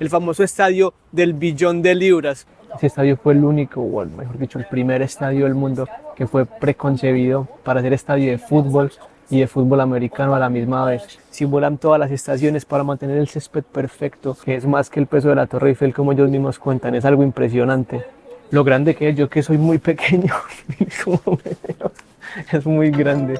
el famoso estadio del billón de libras. Ese estadio fue el único, o mejor dicho, el primer estadio del mundo que fue preconcebido para ser estadio de fútbol y de fútbol americano a la misma vez. Simulan todas las estaciones para mantener el césped perfecto, que es más que el peso de la Torre Eiffel, como ellos mismos cuentan. Es algo impresionante. Lo grande que es, yo que soy muy pequeño, como me veo, es muy grande.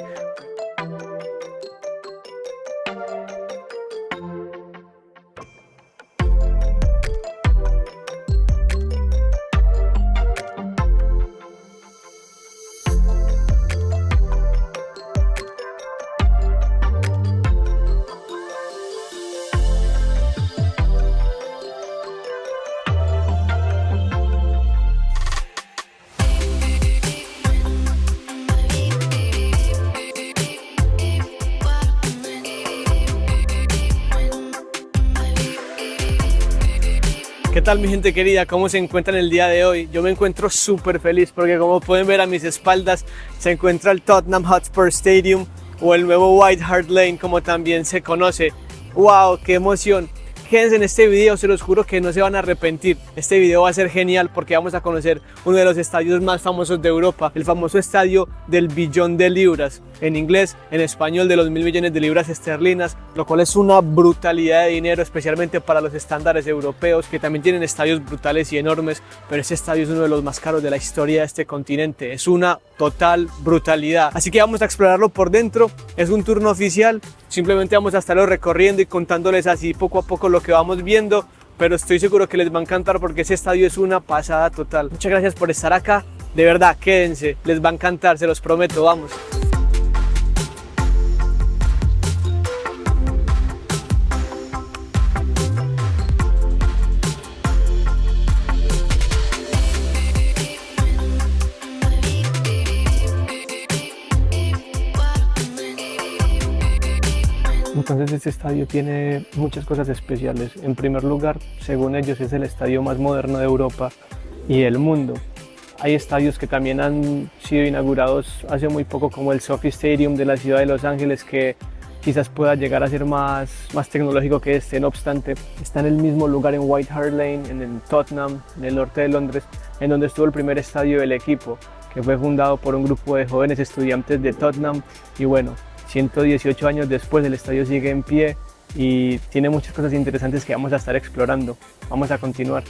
¿Qué tal mi gente querida? ¿Cómo se encuentran el día de hoy? Yo me encuentro súper feliz porque como pueden ver a mis espaldas se encuentra el Tottenham Hotspur Stadium o el nuevo White Hart Lane como también se conoce. ¡Wow! ¡Qué emoción! Quédense en este video, se los juro que no se van a arrepentir. Este video va a ser genial porque vamos a conocer uno de los estadios más famosos de Europa, el famoso estadio del billón de libras, en inglés, en español de los 1.000 millones de libras esterlinas, lo cual es una brutalidad de dinero, especialmente para los estándares europeos, que también tienen estadios brutales y enormes, pero este estadio es uno de los más caros de la historia de este continente. Es una total brutalidad. Así que vamos a explorarlo por dentro. Es un tour no oficial, simplemente vamos a estarlo recorriendo y contándoles así poco a poco lo que vamos viendo, pero estoy seguro que les va a encantar porque ese estadio es una pasada total. Muchas gracias por estar acá, de verdad, quédense, les va a encantar, se los prometo, vamos. Entonces este estadio tiene muchas cosas especiales. En primer lugar, según ellos, es el estadio más moderno de Europa y del mundo. Hay estadios que también han sido inaugurados hace muy poco, como el SoFi Stadium de la ciudad de Los Ángeles, que quizás pueda llegar a ser más tecnológico que este. No obstante, está en el mismo lugar en White Hart Lane, en el Tottenham, en el norte de Londres, en donde estuvo el primer estadio del equipo, que fue fundado por un grupo de jóvenes estudiantes de Tottenham. Y bueno, 118 años después el estadio sigue en pie y tiene muchas cosas interesantes que vamos a estar explorando. Vamos a continuar.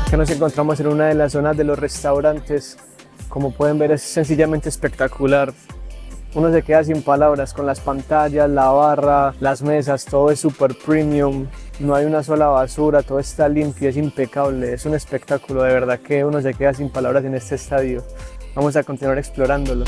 Acá nos encontramos en una de las zonas de los restaurantes. Como pueden ver, es sencillamente espectacular. Uno se queda sin palabras con las pantallas, la barra, las mesas, todo es super premium, no hay una sola basura, todo está limpio, es impecable, es un espectáculo, de verdad que uno se queda sin palabras en este estadio. Vamos a continuar explorándolo.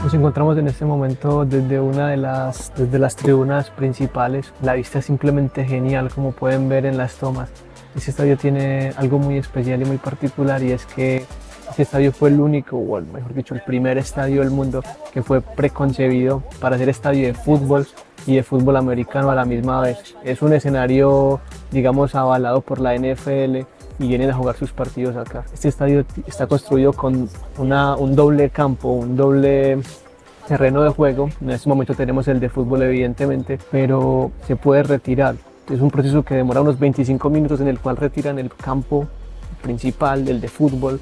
Nos encontramos en este momento desde una de las tribunas principales. La vista es simplemente genial, como pueden ver en las tomas. Este estadio tiene algo muy especial y muy particular, y es que este estadio fue el único, o mejor dicho, el primer estadio del mundo que fue preconcebido para ser estadio de fútbol y de fútbol americano a la misma vez. Es un escenario, digamos, avalado por la NFL y vienen a jugar sus partidos acá. Este estadio está construido con un doble campo, un doble terreno de juego. En este momento tenemos el de fútbol, evidentemente, pero se puede retirar. Es un proceso que demora unos 25 minutos, en el cual retiran el campo principal del de fútbol,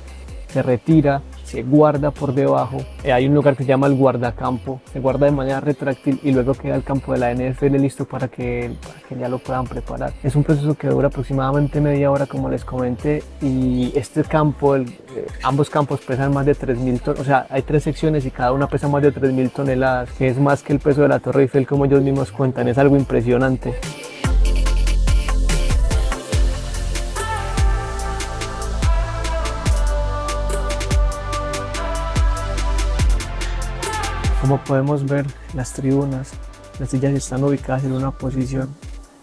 se retira, se guarda por debajo. Hay un lugar que se llama el guardacampo, se guarda de manera retráctil y luego queda el campo de la NFL listo para que ya lo puedan preparar. Es un proceso que dura aproximadamente media hora, como les comenté, y este campo, ambos campos pesan más de 3.000 toneladas, o sea, hay 3 secciones y cada una pesa más de 3.000 toneladas, que es más que el peso de la Torre Eiffel, como ellos mismos cuentan. Es algo impresionante. Como podemos ver, las tribunas, las sillas están ubicadas en una posición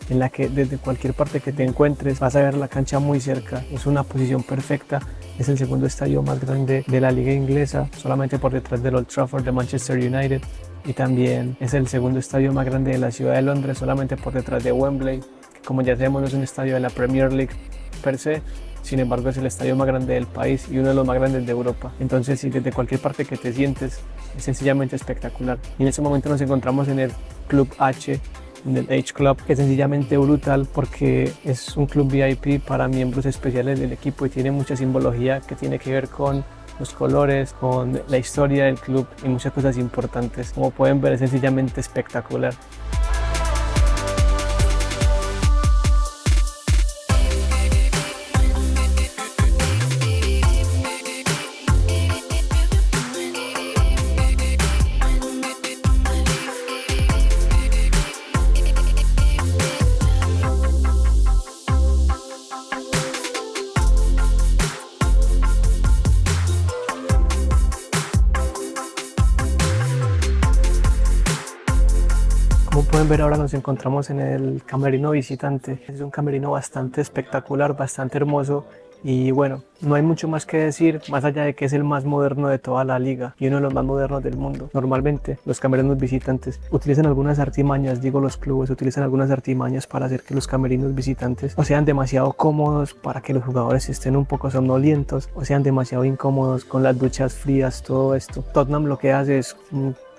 en la que desde cualquier parte que te encuentres vas a ver la cancha muy cerca. Es una posición perfecta. Es el segundo estadio más grande de la liga inglesa, solamente por detrás del Old Trafford de Manchester United, y también es el segundo estadio más grande de la ciudad de Londres, solamente por detrás de Wembley, que como ya sabemos no es un estadio de la Premier League per se, sin embargo es el estadio más grande del país y uno de los más grandes de Europa. Entonces sí, desde cualquier parte que te sientes es sencillamente espectacular. Y en este momento nos encontramos en el Club H, en el H Club, que es sencillamente brutal porque es un club VIP para miembros especiales del equipo y tiene mucha simbología que tiene que ver con los colores, con la historia del club y muchas cosas importantes. Como pueden ver, es sencillamente espectacular. Como pueden ver, ahora nos encontramos en el camerino visitante. Es un camerino bastante espectacular, bastante hermoso y bueno, no hay mucho más que decir más allá de que es el más moderno de toda la liga y uno de los más modernos del mundo. Normalmente los camerinos visitantes utilizan algunas artimañas, digo los clubes utilizan algunas artimañas para hacer que los camerinos visitantes o sean demasiado cómodos para que los jugadores estén un poco somnolientos o sean demasiado incómodos con las duchas frías, todo esto. Tottenham lo que hace es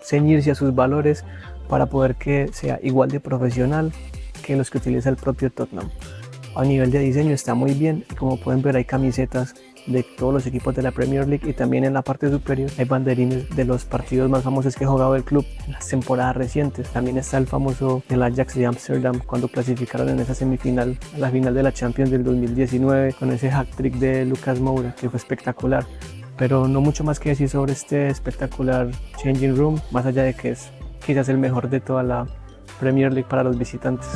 ceñirse a sus valores para poder que sea igual de profesional que los que utiliza el propio Tottenham. A nivel de diseño está muy bien y como pueden ver hay camisetas de todos los equipos de la Premier League y también en la parte superior hay banderines de los partidos más famosos que ha jugado el club en las temporadas recientes. También está el famoso del Ajax de Ámsterdam cuando clasificaron en esa semifinal a la final de la Champions del 2019 con ese hat-trick de Lucas Moura que fue espectacular. Pero no mucho más que decir sobre este espectacular changing room, más allá de que es quizás el mejor de toda la Premier League para los visitantes.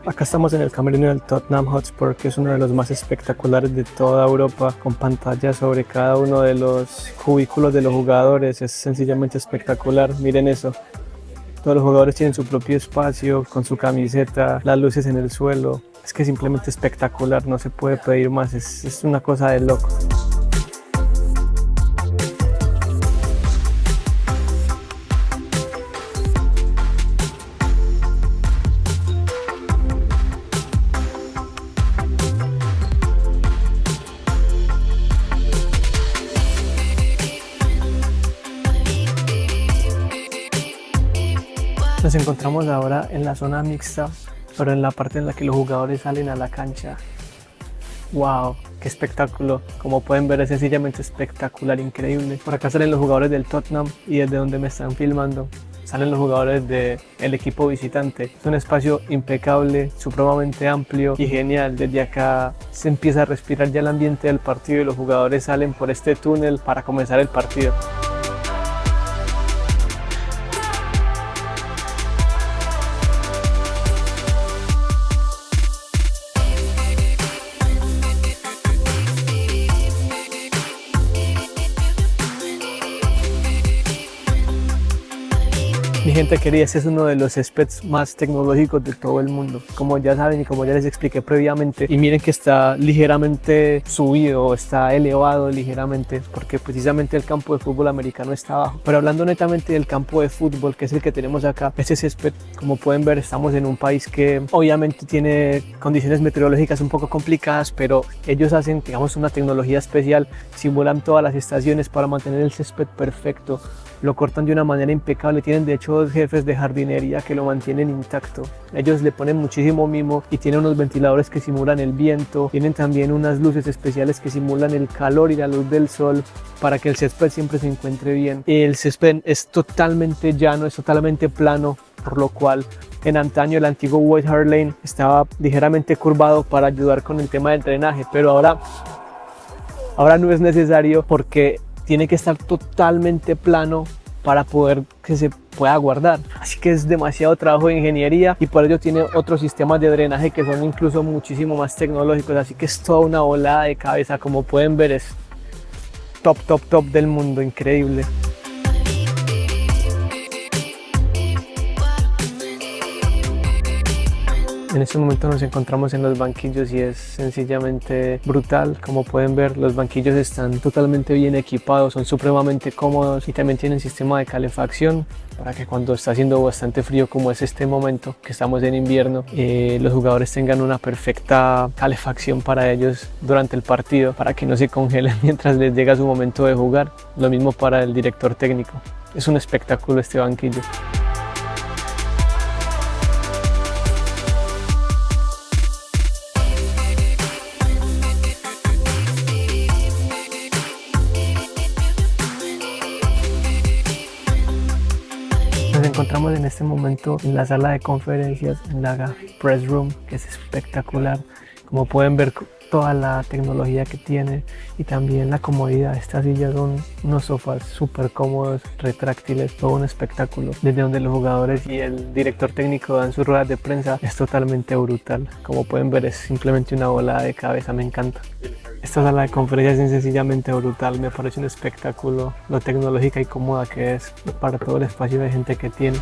Acá estamos en el camerino del Tottenham Hotspur, que es uno de los más espectaculares de toda Europa, con pantallas sobre cada uno de los cubículos de los jugadores. Es sencillamente espectacular, miren eso. Todos los jugadores tienen su propio espacio, con su camiseta, las luces en el suelo. Es que simplemente espectacular, no se puede pedir más, es una cosa de loco. Nos encontramos ahora en la zona mixta, pero en la parte en la que los jugadores salen a la cancha. ¡Wow! ¡Qué espectáculo! Como pueden ver es sencillamente espectacular, increíble. Por acá salen los jugadores del Tottenham y desde donde me están filmando salen los jugadores del equipo visitante. Es un espacio impecable, supremamente amplio y genial. Desde acá se empieza a respirar ya el ambiente del partido y los jugadores salen por este túnel para comenzar el partido. Mi gente querida, este es uno de los céspedes más tecnológicos de todo el mundo. Como ya saben y como ya les expliqué previamente, y miren que está ligeramente subido, está elevado ligeramente, porque precisamente el campo de fútbol americano está abajo. Pero hablando netamente del campo de fútbol, que es el que tenemos acá, este césped, como pueden ver, estamos en un país que obviamente tiene condiciones meteorológicas un poco complicadas, pero ellos hacen, digamos, una tecnología especial, simulan todas las estaciones para mantener el césped perfecto. Lo cortan de una manera impecable, tienen de hecho dos jefes de jardinería que lo mantienen intacto. Ellos le ponen muchísimo mimo y tienen unos ventiladores que simulan el viento, tienen también unas luces especiales que simulan el calor y la luz del sol para que el césped siempre se encuentre bien. El césped es totalmente llano, es totalmente plano, por lo cual en antaño el antiguo White Hart Lane estaba ligeramente curvado para ayudar con el tema del drenaje, pero ahora no es necesario porque tiene que estar totalmente plano para poder que se pueda guardar. Así que es demasiado trabajo de ingeniería y por ello tiene otros sistemas de drenaje que son incluso muchísimo más tecnológicos. Así que es toda una volada de cabeza. Como pueden ver, es top del mundo, increíble. En este momento nos encontramos en los banquillos y es sencillamente brutal. Como pueden ver, los banquillos están totalmente bien equipados, son supremamente cómodos y también tienen sistema de calefacción para que cuando está haciendo bastante frío como es este momento, que estamos en invierno, los jugadores tengan una perfecta calefacción para ellos durante el partido, para que no se congelen mientras les llega su momento de jugar. Lo mismo para el director técnico. Es un espectáculo este banquillo. Nos encontramos en este momento en la sala de conferencias, en la Press Room, que es espectacular. Como pueden ver, toda la tecnología que tiene y también la comodidad. Estas sillas son unos sofás súper cómodos, retráctiles, todo un espectáculo. Desde donde los jugadores y el director técnico dan sus ruedas de prensa es totalmente brutal. Como pueden ver, es simplemente una volada de cabeza, me encanta. Esta sala de conferencias es sencillamente brutal, me parece un espectáculo, lo tecnológica y cómoda que es para todo el espacio de gente que tiene.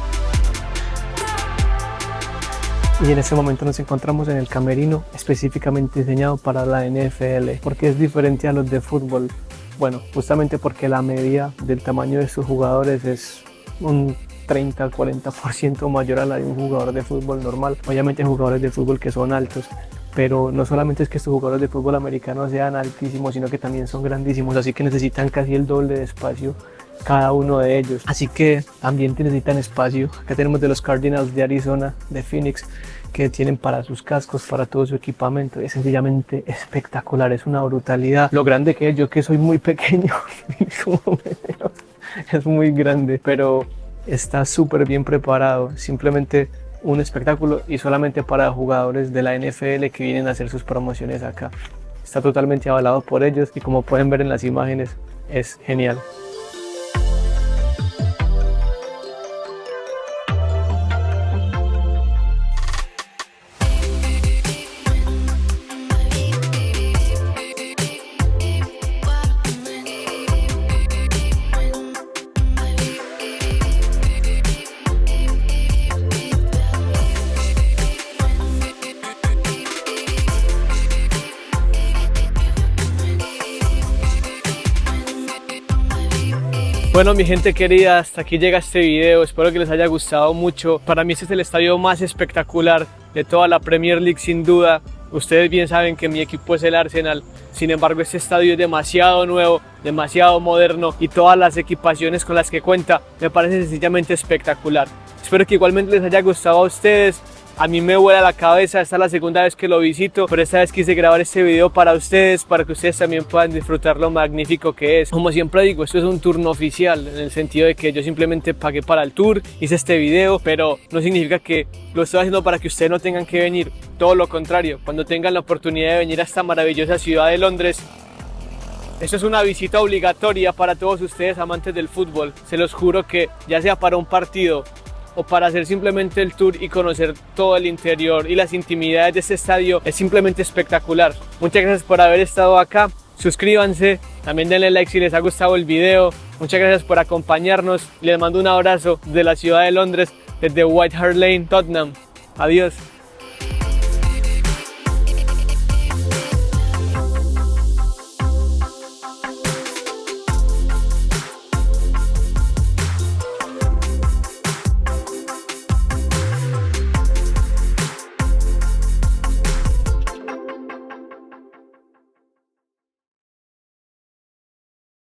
Y en este momento nos encontramos en el camerino específicamente diseñado para la NFL. ¿Por qué es diferente a los de fútbol? Bueno, justamente porque la media del tamaño de sus jugadores es un 30-40% mayor a la de un jugador de fútbol normal. Obviamente hay jugadores de fútbol que son altos, pero no solamente es que estos jugadores de fútbol americano sean altísimos, sino que también son grandísimos, así que necesitan casi el doble de espacio cada uno de ellos, así que también necesitan espacio. Acá tenemos de los Cardinals de Arizona, de Phoenix, que tienen para sus cascos, para todo su equipamiento. Es sencillamente espectacular, es una brutalidad lo grande que es. Yo que soy muy pequeño es muy grande, pero está súper bien preparado, simplemente un espectáculo y solamente para jugadores de la NFL que vienen a hacer sus promociones acá. Está totalmente avalado por ellos y como pueden ver en las imágenes es genial. Bueno, mi gente querida, hasta aquí llega este video, espero que les haya gustado mucho. Para mí este es el estadio más espectacular de toda la Premier League sin duda. Ustedes bien saben que mi equipo es el Arsenal, sin embargo este estadio es demasiado nuevo, demasiado moderno y todas las equipaciones con las que cuenta me parecen sencillamente espectacular. Espero que igualmente les haya gustado a ustedes. A mí me vuela la cabeza, esta es la segunda vez que lo visito, pero esta vez quise grabar este video para ustedes, para que ustedes también puedan disfrutar lo magnífico que es. Como siempre digo, esto es un tour no oficial, en el sentido de que yo simplemente pagué para el tour, hice este video, pero no significa que lo estoy haciendo para que ustedes no tengan que venir. Todo lo contrario, cuando tengan la oportunidad de venir a esta maravillosa ciudad de Londres, esto es una visita obligatoria para todos ustedes amantes del fútbol. Se los juro que ya sea para un partido o para hacer simplemente el tour y conocer todo el interior y las intimidades de este estadio, es simplemente espectacular. Muchas gracias por haber estado acá, suscríbanse, también denle like si les ha gustado el video. Muchas gracias por acompañarnos, les mando un abrazo de la ciudad de Londres, desde White Hart Lane, Tottenham. Adiós.